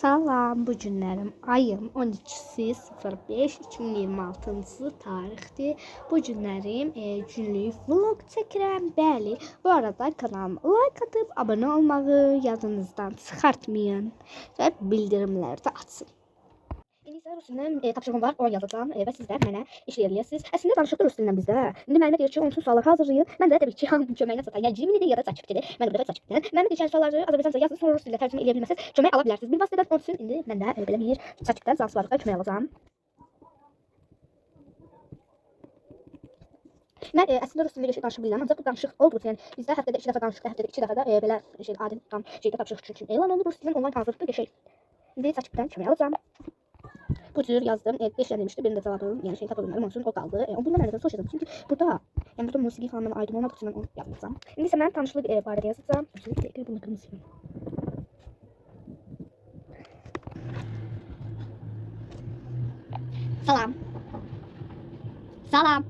Salam, bu günlərim ayın 12-05-2026-cı tarixdir. Bu günlərim günlük vlog çəkirəm. Bəli, bu arada kanalıma like atıp abone olmağı yadınızdan çıxartmayın və bildirimləri də açın. İndi isə rus dilindən tapşırığım var, onu yazacağım və siz də mənə işləyəcəksiniz. Əslində danışıqda rus dilindən bizdə. İndi mənə deyir ki, onsuz suallar hazırlayın. Mən də təbii ki, köməyinə çatacağım. Yəni Cimini ya da ChatGPT-də mən burada ChatGPT-dən mənə keçən sualları Azərbaycanca yazın, sonra rus dilində tərcümə edə bilməsəz, kömək ala bilərsiniz. Bir vasitədən onun üçün indi mən də belə bir ChatGPT-dən suallara kömək alacağam. Mən əslində rus dilində danışa bilirəm, ancaq bu danışıq olduqca, yəni bizdə həftədə 2 dəfə danışıqda, həftədə 2 dəfə də belə şey adi tam şeydə tapşırıq üçün elan olunur. Rus dilinin onlayn hazırlıqda qəşəng. İndi ChatGPT-dən kömək alacağım. Bu cür yazdım. 5 tane demişti. Benim de cevabım yani tapa bilmedim. Onun için o kaldı. Bundan nereden soruşacağım? Çünkü burada musiki falan aydın olmadığı için ben onu yapmayacağım. Şimdi ise ben tanışlık barədə yazacağım. Özellikle bunu kırmızı. Salam. Salam.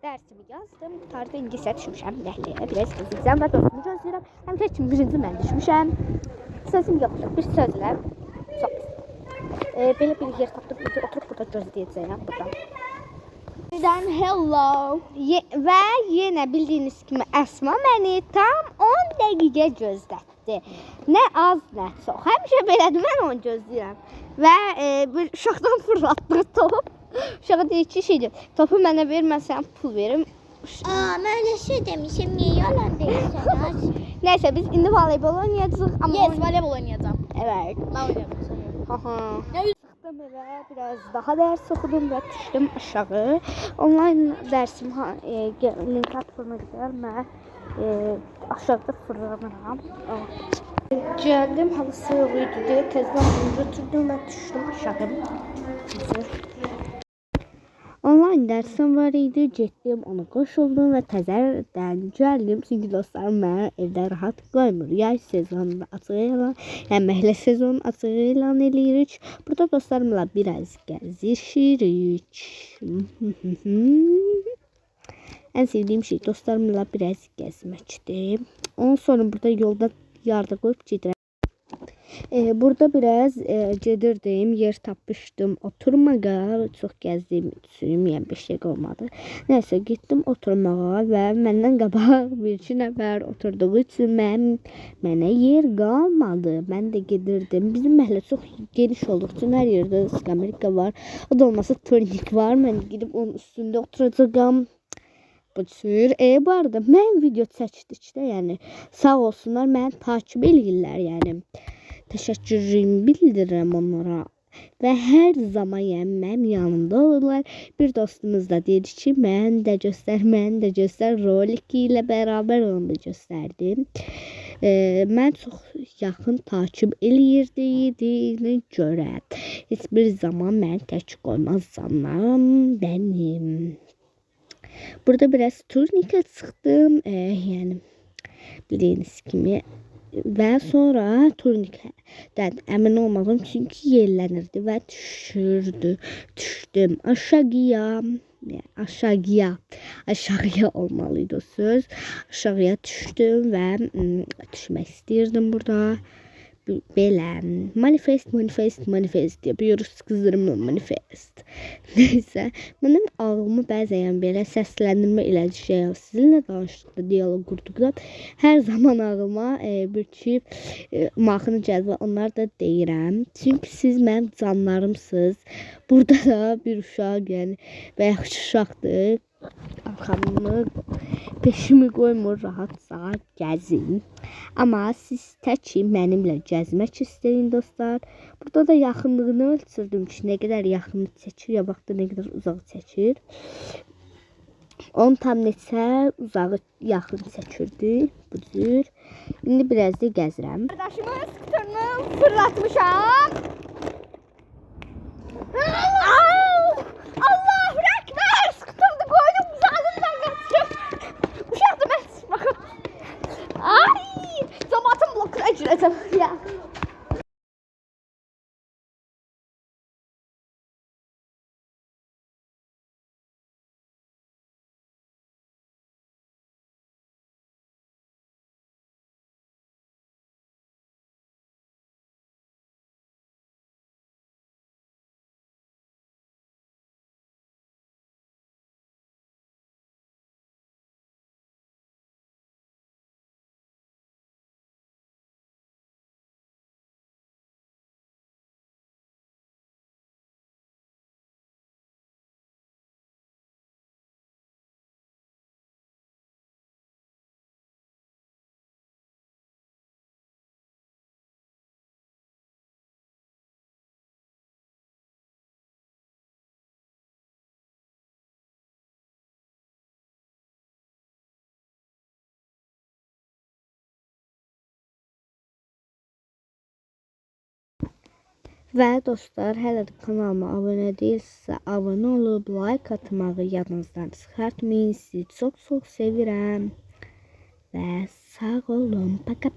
Dersimi yazdım. Tarixə İngilizcə düşmüşəm. Dəhliyə biraz gözləyəcəm və dostumu gözləyirəm. Həmişə üçün birinci mən düşmüşəm. Sözüm yoxdur. Bir sözlə çox belə bir yer tapdım. Oturup burada gözləyəcəyəm burada. Hello. Və yenə bildiyiniz kimi Əsma məni tam 10 dəqiqə gözlətdi. Nə az, nə çox. Həmişə belədir, mən onu gözləyirəm. Və bir uşaqdan fırlatdı top. Uşağa deyir ki, şeydir, topu mənə verməsən pul verim. Mən öyle şey demişim, niye yalan deyirsən? Nəysə, biz indi voleybol oynayacağıq. Yes, voleybol oynayacağım. Evet. Ben oynayacağım. Aha. Çıxdım evə, biraz daha dərs oxudum və düşdüm aşağı. Online dərsim link atılana qədər mən aşağıda fırlanıram. Gəldim, hava soyuq idi. Tezdən götürdüm və düşdüm aşağı. Online dərsim var idi, getdim, ona qoşuldum və təzədən gəldim. Çünki dostlarım mənə evdə rahat qoymur. Yay sezonunda açıq elan, yəni məhlə sezonu açıq elan eləyirik. Burada dostlarımla biraz gəzişirik. Ən sevdiyim şey dostlarımla biraz gəzməkdir. Ondan sonra burada yolda yarda qoyub gedirəm. Burada biraz gedirdim, yer tapmışdım oturmağa, çox gəzdiyim üçün, yəni bir şey olmadı. Nəysə, getdim oturmağa və məndən qabaq bir-iki nəfər oturduğu üçün mənə yer qalmadı. Mən də gedirdim. Bizim məhəllə çox geniş olduğu üçün hər yerdə skamerika var. O da olmasa turnik var. Mən gidib onun üstündə oturacağam. Bu cür. Bu arada mən video çəkdikdə, yəni sağ olsunlar, məni takip edirlər, yəni. Təşəkkürümü bildirirəm onlara və hər zaman yəni mənim yanımda olurlar. Bir dostumuz da dedi ki, mən də göstər roliki ilə bərabər onu da göstərdim. Mən çox yaxın takip eləyirdiyinə görə heç bir zaman məni tək qoymazlar mənim. Burada biraz turnikə çıxdım, yəni bildiyiniz kimi. Və sonra turnikədən əmin olmadım çünki yerlənirdi və düşdüm aşağıya olmalıydı o söz. Aşağıya düşdüm və düşmək istəyirdim burada. Belə manifest deyə bir rus qızlarımla manifest. Neysə, mənim ağlımı bəzən belə səsləndirmə eləci şey, sizinlə danışdıqda, diyaloq qurduqda hər zaman ağlıma bir ki mahnı gəlir və onları da deyirəm. Çünki siz mənim canlarımsınız. Burada da bir uşaq, yəni və yaxşı uşaqdır. Arxamı, peşimi qoymur, rahatca gəzin. Amma siz təki mənimlə gəzmək istəyin dostlar. Burada da yaxınlığını ölçürdüm ki, nə qədər yaxını çəkir, ya vaxtda nə qədər uzağı çəkir. Onun tam neçə uzağı yaxın çəkirdi bu cür. İndi biraz da gəzirəm. Qardaşımın skuterını fırlatmışam. Allahu Ekber! Skuterını koydum, uzağından qaçdım. Uşaqdır mən baxın. Ay! Cəmaatın blokuna girəcəm ya. Və dostlar, hələ də kanalıma abunə deyilsə, abunə olub like atmağı yadınızdan çıxartmayın. Sizi çox sevirəm və sağ olun. Paka.